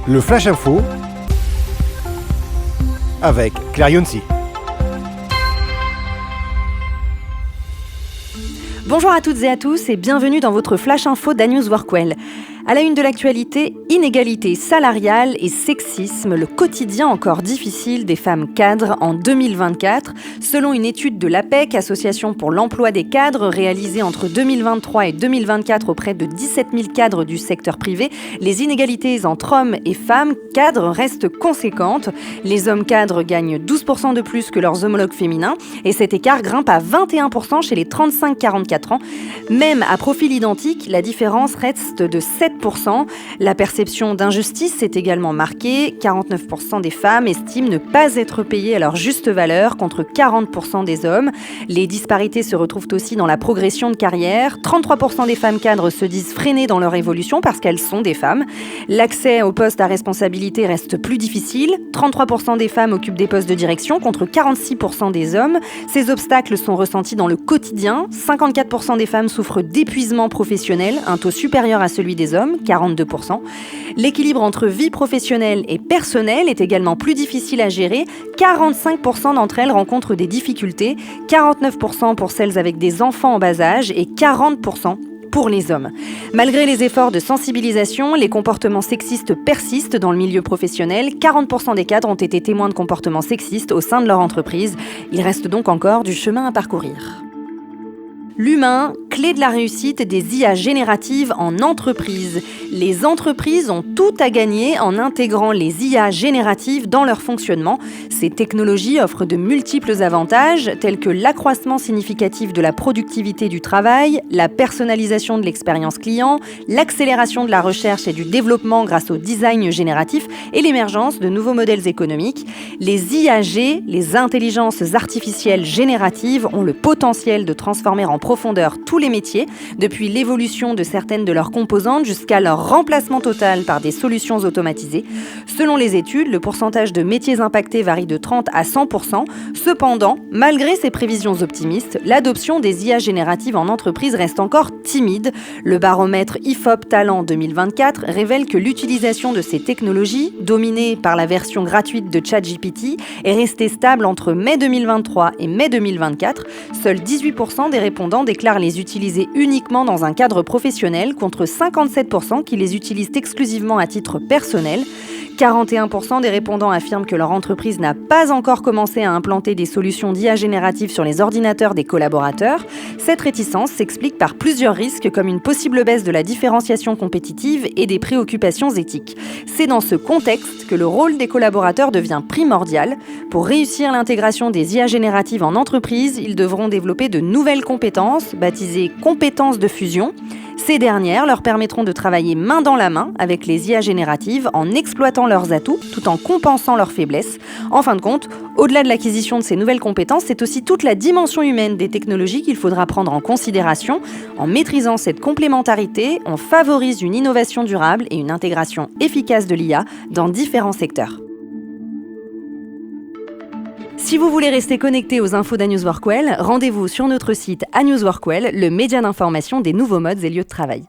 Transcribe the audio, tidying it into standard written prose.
Le Flash Info avec Claire Yonsi. Bonjour à toutes et à tous et bienvenue dans votre Flash Info d'A-News Workwell. À la une de l'actualité, inégalité salariale et sexisme, le quotidien encore difficile des femmes cadres en 2024. Selon une étude de l'APEC, Association pour l'emploi des cadres, réalisée entre 2023 et 2024 auprès de 17 000 cadres du secteur privé, les inégalités entre hommes et femmes cadres restent conséquentes. Les hommes cadres gagnent 12% de plus que leurs homologues féminins et cet écart grimpe à 21% chez les 35-44 ans. Même à profil identique, la différence reste de 7%. La perception d'injustice est également marquée. 49% des femmes estiment ne pas être payées à leur juste valeur contre 40% des hommes. Les disparités se retrouvent aussi dans la progression de carrière. 33% des femmes cadres se disent freinées dans leur évolution parce qu'elles sont des femmes. L'accès aux postes à responsabilité reste plus difficile. 33% des femmes occupent des postes de direction contre 46% des hommes. Ces obstacles sont ressentis dans le quotidien. 54% des femmes souffrent d'épuisement professionnel, un taux supérieur à celui des hommes, 42%. L'équilibre entre vie professionnelle et personnelle est également plus difficile à gérer. 45% d'entre elles rencontrent des difficultés, 49% pour celles avec des enfants en bas âge et 40% pour les hommes. Malgré les efforts de sensibilisation, les comportements sexistes persistent dans le milieu professionnel. 40% des cadres ont été témoins de comportements sexistes au sein de leur entreprise. Il reste donc encore du chemin à parcourir. L'humain, clé de la réussite des IA génératives en entreprise. Les entreprises ont tout à gagner en intégrant les IA génératives dans leur fonctionnement. Ces technologies offrent de multiples avantages, tels que l'accroissement significatif de la productivité du travail, la personnalisation de l'expérience client, l'accélération de la recherche et du développement grâce au design génératif et l'émergence de nouveaux modèles économiques. Les IAG, les intelligences artificielles génératives, ont le potentiel de transformer en profondeur tous les métiers, depuis l'évolution de certaines de leurs composantes jusqu'à leur remplacement total par des solutions automatisées. Selon les études, le pourcentage de métiers impactés varie de 30 à 100%. Cependant, malgré ces prévisions optimistes, l'adoption des IA génératives en entreprise reste encore timide. Le baromètre IFOP Talent 2024 révèle que l'utilisation de ces technologies, dominée par la version gratuite de ChatGPT, est restée stable entre mai 2023 et mai 2024. Seuls 18% des répondants déclarent les utiliser uniquement dans un cadre professionnel contre 57% qui les utilisent exclusivement à titre personnel. 41% des répondants affirment que leur entreprise n'a pas encore commencé à implanter des solutions d'IA génératives sur les ordinateurs des collaborateurs. Cette réticence s'explique par plusieurs risques comme une possible baisse de la différenciation compétitive et des préoccupations éthiques. C'est dans ce contexte que le rôle des collaborateurs devient primordial. Pour réussir l'intégration des IA génératives en entreprise, ils devront développer de nouvelles compétences, baptisées compétences de fusion. Ces dernières leur permettront de travailler main dans la main avec les IA génératives en exploitant leurs atouts tout en compensant leurs faiblesses. En fin de compte, au-delà de l'acquisition de ces nouvelles compétences, c'est aussi toute la dimension humaine des technologies qu'il faudra prendre en considération. En maîtrisant cette complémentarité, on favorise une innovation durable et une intégration efficace de l'IA dans différents secteurs. Si vous voulez rester connecté aux infos d'A-News Workwell, rendez-vous sur notre site A-News Workwell, le média d'information des nouveaux modes et lieux de travail.